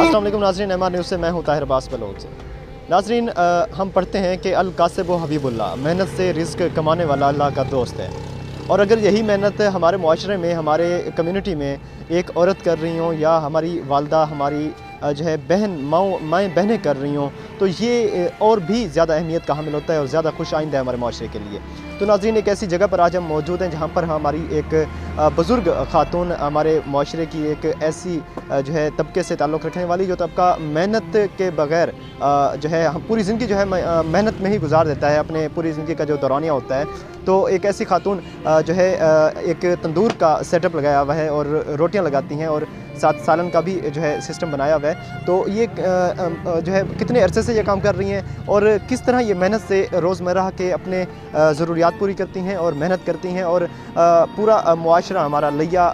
अस्सलाम वालेकुम नाज़रीन, एमआर न्यूज़ से मैं हूं ताहिर अब्बास बलोच। नाज़रीन, हम पढ़ते हैं कि अल कासिब हबीबुल्लाह, मेहनत से रिज़्क कमाने वाला अल्लाह का दोस्त है। और अगर यही मेहनत हमारे मुआशरे में, हमारे कम्युनिटी में एक औरत कर रही हों या हमारी वालदा, हमारी जो है बहन, माएँ बहनें कर रही हों, तो ये और भी ज़्यादा अहमियत का हामिल होता है और ज़्यादा खुश आइंदा है हमारे मुआशरे के लिए। तो नाज़रीन, एक ऐसी जगह पर आज हम मौजूद हैं जहाँ पर हमारी एक बुज़ुर्ग खातून हमारे मुआशरे की एक ऐसी जो है तबके से ताल्लुक़ रखने वाली, जो तबका मेहनत के बग़ैर जो है हम पूरी ज़िंदगी जो है मेहनत में ही गुजार देता है, अपने पूरी ज़िंदगी का जो दौरानिया होता है। तो एक ऐसी खातून जो है एक तंदूर का सेटअप लगाया हुआ है और रोटियां लगाती हैं और साथ सालन का भी जो है सिस्टम बनाया हुआ है। तो ये जो है कितने अरसे से ये काम कर रही हैं और किस तरह ये मेहनत से रोज़मर्रा के अपने ज़रूरियात पूरी करती हैं और मेहनत करती हैं, और पूरा मुआशरा हमारा लिया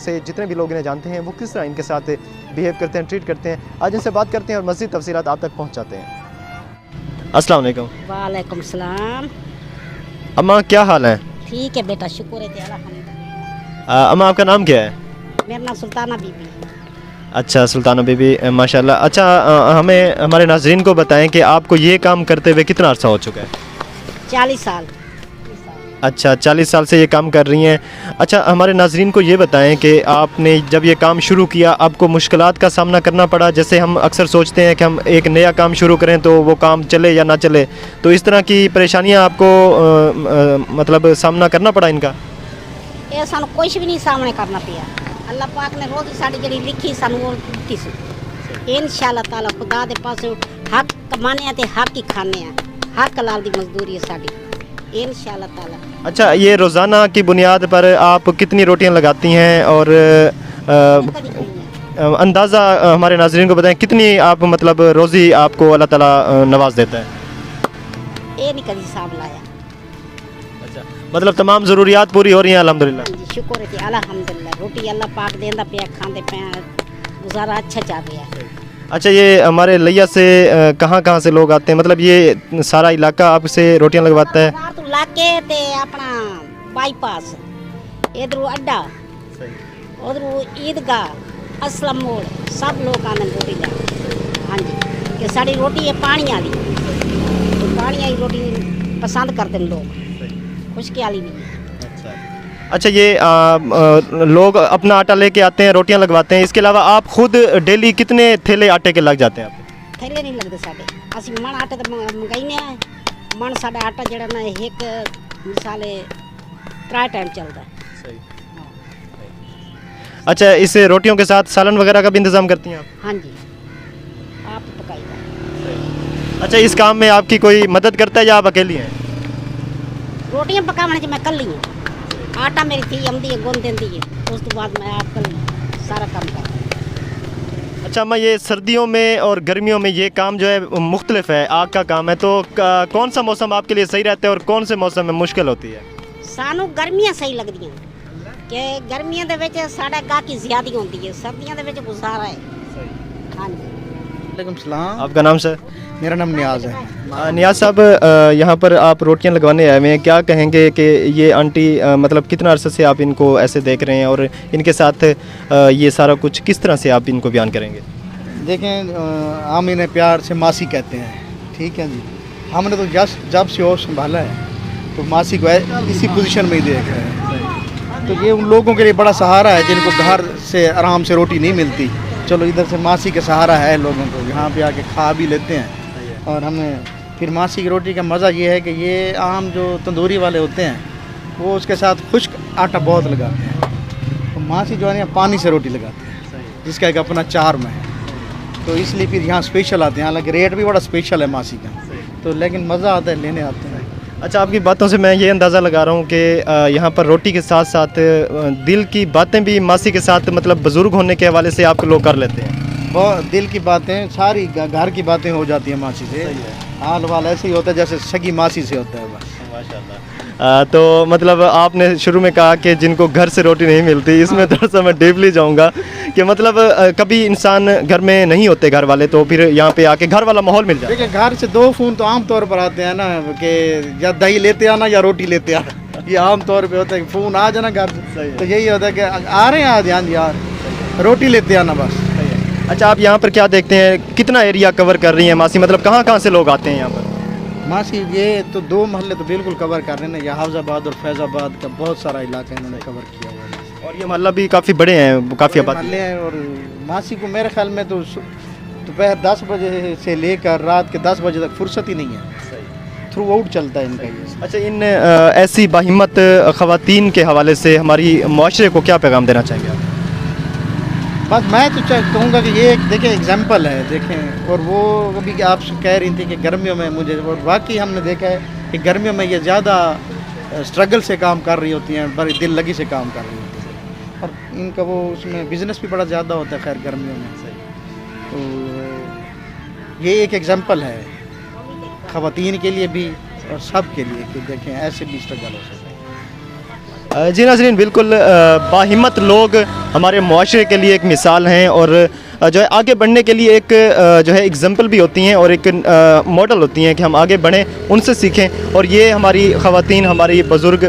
से जितने भी लोग इन्हें जानते हैं वो किस तरह इनके साथ बिहेव करते हैं, ट्रीट करते हैं। आज इनसे बात करते हैं और मज़ीद तफसीलात आप तक पहुँचाते हैं। अस्सलाम वालेकुम। वालेकुम सलाम। अम्मा, क्या हाल है? ठीक है बेटा, शुक्र है तेरा अल्हम्दुलिल्लाह। अम्मा, आपका नाम क्या है? मेरा नाम सुल्ताना बीबी। अच्छा, सुल्ताना बीबी, माशाल्लाह। अच्छा, हमें हमारे नाज़रीन को बताएं कि आपको ये काम करते हुए कितना अर्सा हो चुका है? 40 साल। अच्छा, 40 साल से ये काम कर रही हैं। अच्छा, हमारे नाज़रीन को ये बताएं कि आपने जब ये काम शुरू किया, आपको मुश्किलात का सामना करना पड़ा? जैसे हम अक्सर सोचते हैं कि हम एक नया काम शुरू करें तो वो काम चले या ना चले, तो इस तरह की परेशानियां आपको मतलब सामना करना पड़ा इनका? ये सानू कुछ भी नहीं सामने करना पिया। अल्लाह पाक ने रोज़ी साड़ी जड़ी लिखी सानू वो दित्ती सी। इंशाअल्लाह ताला खुदा दे पास हक कमाने ते हक ही खाने हैं, हक लाल दी मजदूरी है साड़ी इंशाअल्लाह ताला। अच्छा, ये रोज़ाना की बुनियाद पर आप कितनी रोटियां लगाती हैं और अंदाज़ा हमारे नाज़रीन को बताएं कितनी आप मतलब रोज़ी आपको अल्लाह ताला नवाज देता है? ये नहीं कभी हिसाब लाया। अच्छा, मतलब तमाम ज़रूरियात पूरी हो रही हैं अल्हम्दुलिल्लाह? जी शुक्र है कि अल्हम्दुलिल्लाह, रोटी अल्लाह पाक देंदा पिया, खांदे पिया, गुजारा अच्छा चल रहा है। अच्छा, ये हमारे लिया से कहाँ से लोग आते हैं? मतलब ये सारा इलाका आपसे रोटियां लगवाता है? तो लाके ते अपना बाईपास, इधर अड्डा, उधर ईदगाह, असलम मोड़, सब लोग आने रोटी ला। हाँ जी, कि साड़ी रोटी है पानी वाली, तो पानी वाली रोटी पसंद करते हैं लोग, खुशकी वाली नहीं। अच्छा, ये लोग अपना आटा लेके आते हैं, रोटियां लगवाते हैं, इसके अलावा आप खुद डेली कितने थैले आटे के लग जाते हैं आप? थैले नहीं लगते साढ़े, असी मन आटे तो मंगाईने हैं। मन साढ़ा आटा जड़ा ना एक मिसाले 3 टाइम चलता है। अच्छा, इस रोटियों के साथ सालन वगैरह का भी इंतज़ाम करती हैं आप? हाँ जी, आप पकाई। अच्छा, इस काम में आपकी कोई मदद करता है या आप अकेली हैं? रोटियां पकाने च मैं कल ही हूँ, आटा मेरी थी आमदी है, गुन देंदी है, उस तो बाद मैं आप कल सारा काम करती। अच्छा अम्मा, ये सर्दियों में और गर्मियों में ये काम जो है मुख्तलिफ है, आग का काम है, तो कौन सा मौसम आपके लिए सही रहता है और कौन से मौसम में मुश्किल होती है? सानू गर्मियां सही लगदियां कि गर्मियां दे विच साडा गाहकी ज़्यादा होंदी है, सर्दियां दे विच गुजारा है। हाँ जी। वालेकुम सलाम। आपका नाम सर? मेरा नाम नियाज़ है। नियाज़ साहब, यहाँ पर आप रोटियां लगवाने आए हुए हैं, क्या कहेंगे कि ये आंटी मतलब कितना अरसे से आप इनको ऐसे देख रहे हैं और इनके साथ ये सारा कुछ किस तरह से आप इनको बयान करेंगे? देखें, हम इन्हें प्यार से मासी कहते हैं, ठीक है जी। हमने तो जब से और संभाला है तो मासी को इसी पोजीशन में ही देख रहे हैं। तो ये उन लोगों के लिए बड़ा सहारा है जिनको घर से आराम से रोटी नहीं मिलती। चलो, इधर से मासी का सहारा है लोगों को, यहाँ पे आके खा भी लेते हैं। और हमें फिर मासी की रोटी का मज़ा ये है कि ये आम जो तंदूरी वाले होते हैं वो उसके साथ खुश्क आटा बहुत लगाते हैं, तो मासी जो है ना पानी से रोटी लगाते हैं, जिसका एक अपना चार्म है। तो इसलिए फिर यहाँ स्पेशल आते हैं, हालांकि रेट भी बड़ा स्पेशल है मासी का, तो लेकिन मज़ा आता है, लेने आते हैं। अच्छा, आपकी बातों से मैं ये अंदाज़ा लगा रहा हूँ कि यहाँ पर रोटी के साथ साथ दिल की बातें भी मासी के साथ मतलब बुज़ुर्ग होने के हवाले से आप लोग कर लेते हैं? बहुत दिल की बातें, सारी घर की बातें हो जाती हैं मासी से। हाल वाल ऐसे ही होता है जैसे सगी मासी से होता है बस। माशाल्लाह। तो मतलब आपने शुरू में कहा कि जिनको घर से रोटी नहीं मिलती, इसमें थोड़ा सा मैं डीपली जाऊंगा कि मतलब कभी इंसान घर में नहीं होते घर वाले, तो फिर यहाँ पे आके घर वाला माहौल मिल जाए। देखिए, घर से 2 फ़ोन तो आम तौर पर आते हैं ना कि या दही लेते आना या रोटी लेते आना, ये आम तौर पे होता है कि फ़ोन आ जाना घर से, तो यही होता है कि आ रहे हैं आज, हाँ जी यार रोटी लेते आना बस। अच्छा, आप यहाँ पर क्या देखते हैं, कितना एरिया कवर कर रही हैं मासी, मतलब कहाँ कहाँ से लोग आते हैं यहाँ पर? मासी ये तो 2 महल्ले तो बिल्कुल कवर कर रहे हैं, ये हाफजाबाद और फैज़ाबाद का बहुत सारा इलाका इन्होंने कवर किया हुआ है। और ये मोहल्ला भी काफ़ी बड़े हैं, काफ़ी बड़े आबादी। महल्ले हैं। और मासी को मेरे ख्याल में तो दोपहर 10 बजे से लेकर रात के 10 बजे तक फुर्सत ही नहीं है, थ्रू आउट चलता है इनका ये। अच्छा, इन ऐसी बाहिम्मत ख़वातीन के हवाले से हमारी मुआशरे को क्या पैगाम देना चाहेंगे आप? बस मैं तो कहूँगा कि ये एक देखें एग्जाम्पल है, देखें। और वो अभी आप कह रही थी कि गर्मियों में मुझे, और वाकई हमने देखा है कि गर्मियों में ये ज़्यादा स्ट्रगल से काम कर रही होती हैं, बड़ी दिल लगी से काम कर रही होती हैं। और इनका वो उसमें बिज़नेस भी बड़ा ज़्यादा होता है खैर गर्मियों में। तो ये एक एग्जाम्पल है ख़वातीन के लिए भी और सब के लिए कि देखें ऐसे भी स्ट्रगल हो सकता है। जी नाज़रीन, बिल्कुल बाहिम्मत लोग हमारे मुआशरे के लिए एक मिसाल हैं और जो है आगे बढ़ने के लिए एक जो है एग्जाम्पल भी होती हैं और एक मॉडल होती हैं कि हम आगे बढ़ें, उनसे सीखें। और ये हमारी ख़वातीन, हमारी बुज़ुर्ग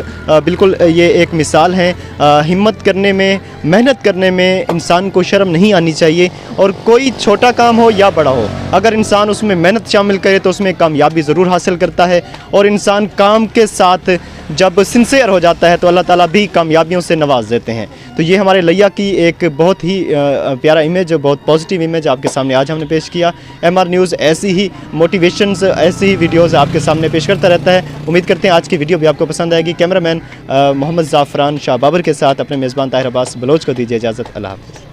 बिल्कुल ये एक मिसाल हैं। हिम्मत करने में, मेहनत करने में इंसान को शर्म नहीं आनी चाहिए। और कोई छोटा काम हो या बड़ा हो, अगर इंसान उसमें मेहनत शामिल करे तो उसमें कामयाबी ज़रूर हासिल करता है। और इंसान काम के साथ जब सिंसियर हो जाता है तो अल्लाह ताला भी कामयाबियों से नवाज देते हैं। तो ये हमारे लिया की एक बहुत ही प्यारा इमेज, बहुत पॉजिटिव इमेज आपके सामने आज हमने पेश किया। MR न्यूज़ ऐसी ही मोटिवेशंस, ऐसी ही वीडियोज़ आपके सामने पेश करता रहता है। उम्मीद करते हैं आज की वीडियो भी आपको पसंद आएगी। कैमरामैन मोहम्मद ज़ाफ़रान शाह बाबर के साथ अपने मेज़बान ताहिर अब्बास बलोच को दीजिए इजाज़त। अल्लाह हाफ़िज़।